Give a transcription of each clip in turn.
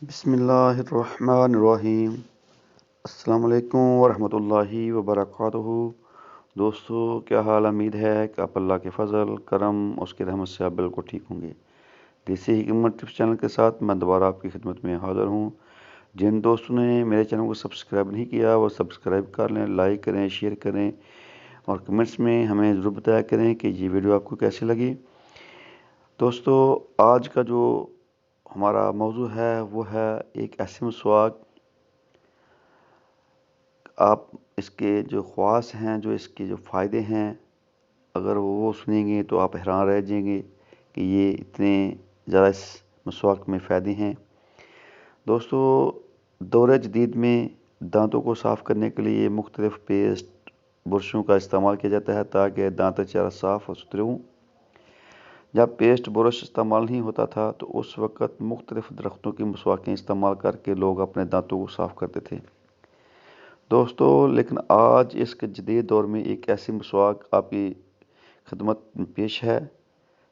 بسم اللہ الرحمن الرحیم۔ السلام علیکم ورحمۃ اللہ وبرکاتہ۔ دوستو کیا حال؟ امید ہے کہ آپ اللہ کے فضل کرم اس کی رحمت سے آپ بالکل ٹھیک ہوں گے۔ دیسی حکمت ٹپس چینل کے ساتھ میں دوبارہ آپ کی خدمت میں حاضر ہوں۔ جن دوستوں نے میرے چینل کو سبسکرائب نہیں کیا وہ سبسکرائب کر لیں، لائک کریں، شیئر کریں اور کمنٹس میں ہمیں ضرور بتایا کریں کہ یہ ویڈیو آپ کو کیسی لگی۔ دوستو آج کا جو ہمارا موضوع ہے وہ ہے ایک ایسے مسواک، آپ اس کے جو خواص ہیں، جو اس کے جو فائدے ہیں، اگر وہ سنیں گے تو آپ حیران رہ جائیں گے کہ یہ اتنے زیادہ اس مسواک میں فائدے ہیں۔ دوستو دور جدید میں دانتوں کو صاف کرنے کے لیے مختلف پیسٹ برشوں کا استعمال کیا جاتا ہے تاکہ دانت چہرہ صاف اور ستھرے ہوں۔ جب پیسٹ برش استعمال نہیں ہوتا تھا تو اس وقت مختلف درختوں کی مسواکیں استعمال کر کے لوگ اپنے دانتوں کو صاف کرتے تھے دوستو، لیکن آج اس کے جدید دور میں ایک ایسی مسواک آپ کی خدمت میں پیش ہے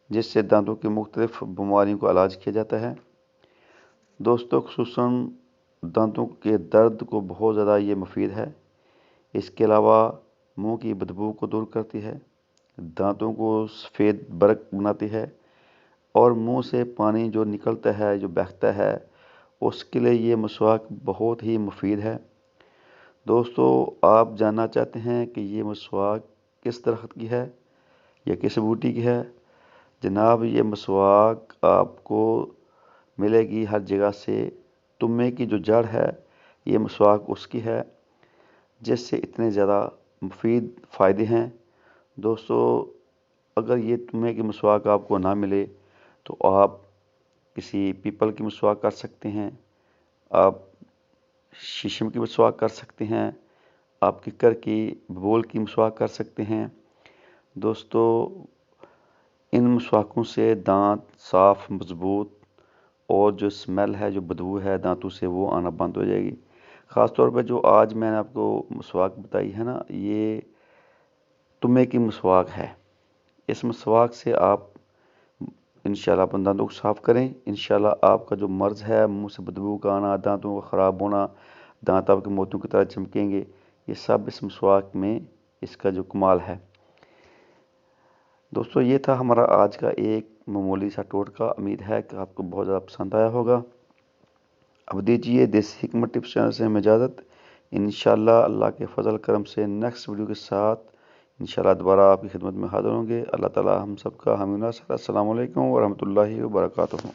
جس سے دانتوں کی مختلف بیماریوں کا علاج کیا جاتا ہے۔ دوستو خصوصاً دانتوں کے درد کو بہت زیادہ یہ مفید ہے۔ اس کے علاوہ منہ کی بدبو کو دور کرتی ہے، دانتوں کو سفید برق بناتی ہے اور منہ سے پانی جو نکلتا ہے، جو بہتا ہے، اس کے لیے یہ مسواک بہت ہی مفید ہے۔ دوستو آپ جاننا چاہتے ہیں کہ یہ مسواک کس درخت کی ہے یا کس بوٹی کی ہے؟ جناب یہ مسواک آپ کو ملے گی ہر جگہ سے۔ تمے کی جو جڑ ہے یہ مسواک اس کی ہے جس سے اتنے زیادہ مفید فائدے ہیں۔ دوستو اگر یہ تمے کی مسواک آپ کو نہ ملے تو آپ کسی پیپل کی مسواک کر سکتے ہیں، آپ شیشم کی مسواک کر سکتے ہیں، آپ ککر کی ببول کی مسواک کر سکتے ہیں۔ دوستو ان مسواکوں سے دانت صاف، مضبوط اور جو اسمیل ہے، جو بدبو ہے دانتوں سے، وہ آنا بند ہو جائے گی۔ خاص طور پہ جو آج میں نے آپ کو مسواک بتائی ہے نا، یہ تمے کی مسواک ہے۔ اس مسواک سے آپ انشاءاللہ اپنے دانتوں کو صاف کریں، انشاءاللہ آپ کا جو مرض ہے، منہ سے بدبو کا آنا، دانتوں کا خراب ہونا، دانت آپ کے موتیوں کی طرح چمکیں گے، یہ سب اس مسواک میں اس کا جو کمال ہے۔ دوستو یہ تھا ہمارا آج کا ایک معمولی سا ٹوٹکا، امید ہے کہ آپ کو بہت زیادہ پسند آیا ہوگا۔ اب دیجیے دیسی حکمت ٹپس چینل سے ہمیں اجازت، انشاءاللہ اللہ کے فضل کرم سے نیکسٹ ویڈیو کے ساتھ انشاءاللہ دوبارہ آپ کی خدمت میں حاضر ہوں گے۔ اللہ تعالی ہم سب کا حامی و ناصر۔ السلام علیکم ورحمۃ اللہ وبرکاتہ۔